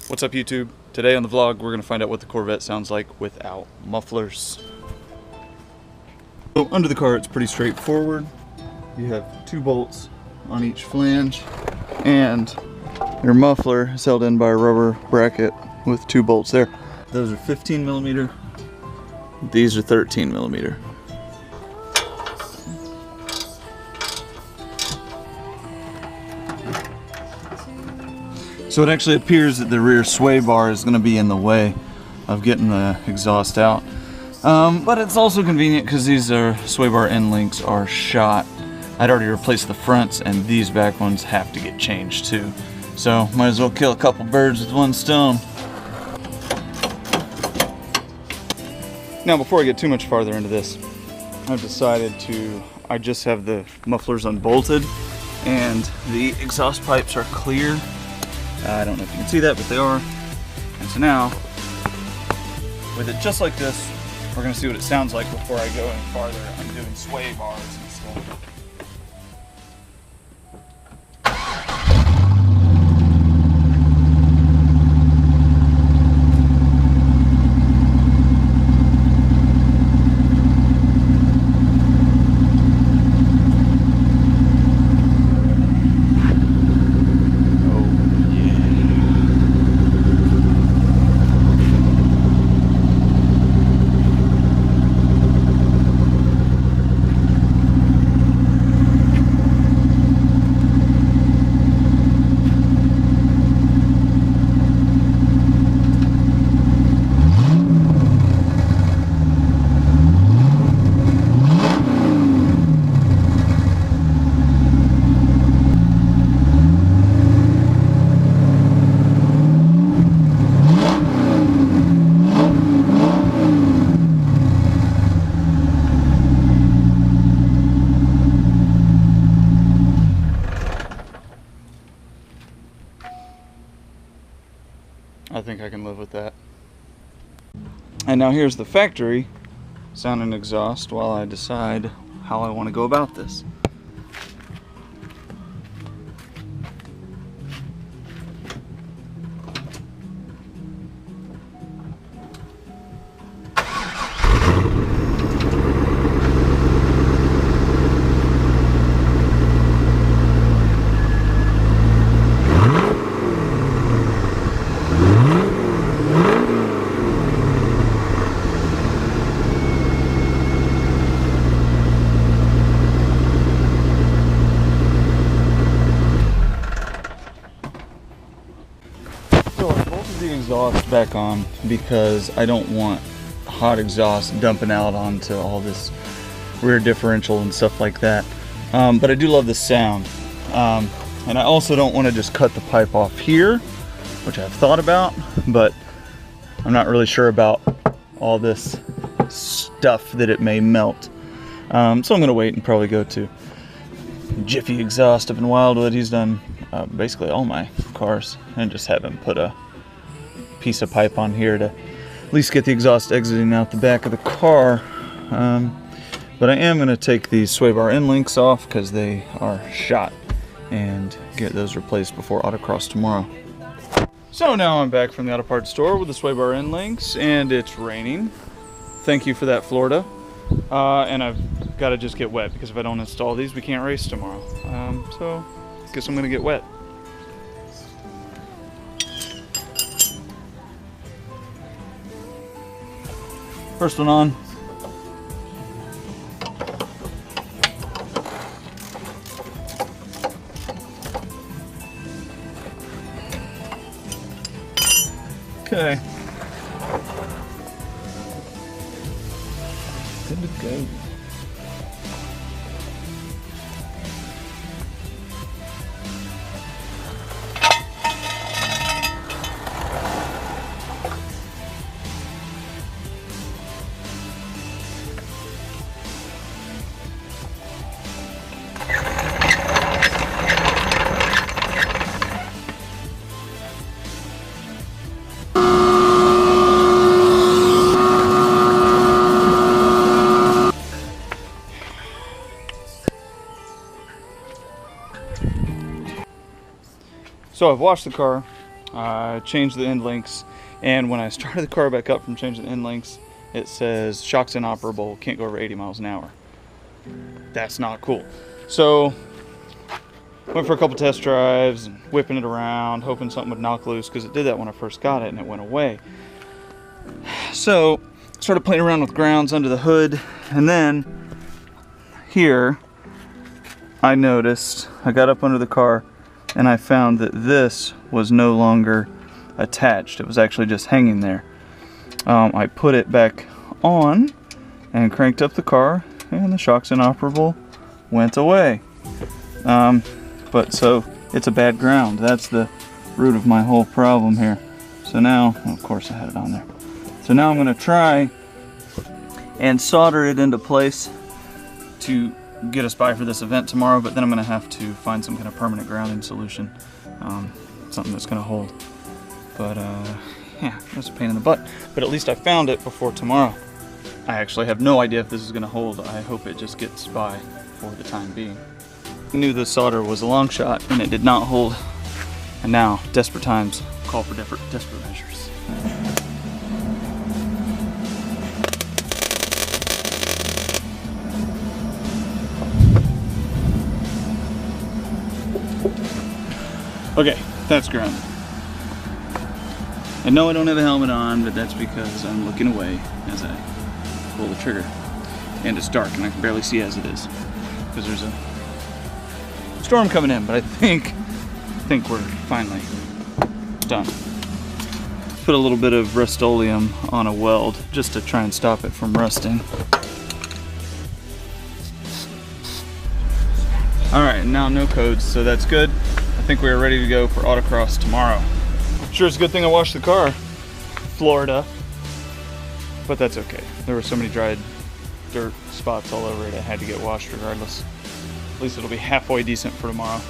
What's up YouTube? Today on the vlog we're going to find out what the Corvette sounds like without mufflers. So under the car it's pretty straightforward. You have two bolts on each flange and your muffler is held in by a rubber bracket with two bolts there. Those are 15mm, these are 13mm. So it actually appears that the rear sway bar is going to be in the way of getting the exhaust out. But it's also convenient because these sway bar end links are shot. I'd already replaced the fronts and these back ones have to get changed too. So might as well kill a couple birds with one stone. Now before I get too much farther into this, I've decided I just have the mufflers unbolted and the exhaust pipes are clear. I don't know if you can see that, but they are. And so now, with it just like this, we're going to see what it sounds like before I go any farther. I'm doing sway bars instead. I think I can live with that. And now here's the factory sound and exhaust while I decide how I want to go about this. Exhaust back on because I don't want hot exhaust dumping out onto all this rear differential and stuff like that. But I do love the sound. And I also don't want to just cut the pipe off here, which I've thought about, but I'm not really sure about all this stuff that it may melt. So I'm going to wait and probably go to Jiffy Exhaust up in Wildwood. He's done basically all my cars, and just have him put a piece of pipe on here to at least get the exhaust exiting out the back of the car. But I am going to take these sway bar end links off because they are shot and get those replaced before autocross tomorrow. So now I'm back from the auto parts store with the sway bar end links and it's raining. Thank you for that, Florida. And I've got to just get wet because if I don't install these we can't race tomorrow. So I guess I'm going to get wet. First one on. Okay. Good to go. So I've washed the car, I changed the end links, and when I started the car back up from changing the end links, it says shocks inoperable, can't go over 80 miles an hour. That's not cool. So went for a couple test drives and whipping it around, hoping something would knock loose, because it did that when I first got it and it went away. So started playing around with grounds under the hood, and then here I noticed, I got up under the car and I found that this was no longer attached. It was actually just hanging there. I put it back on and cranked up the car, and the shocks inoperable went away. But so it's a bad ground. That's the root of my whole problem here. So now, of course I had it on there. So now I'm gonna try and solder it into place to get us by for this event tomorrow, but then I'm gonna have to find some kind of permanent grounding solution, something that's gonna hold. But yeah, that's a pain in the butt. But at least I found it before tomorrow. I actually have no idea if this is gonna hold. I hope it just gets by for the time being. I knew the solder was a long shot and it did not hold. And now, desperate times call for desperate measures. Okay, that's grounded. And no, I don't have a helmet on, but that's because I'm looking away as I pull the trigger. And it's dark and I can barely see as it is, because there's a storm coming in, but I think we're finally done. Put a little bit of Rust-Oleum on a weld just to try and stop it from rusting. Alright, now no codes, so that's good. I think we are ready to go for autocross tomorrow. Sure, it's a good thing I washed the car. Florida. But that's okay. There were so many dried dirt spots all over it, I had to get washed regardless. At least it'll be halfway decent for tomorrow.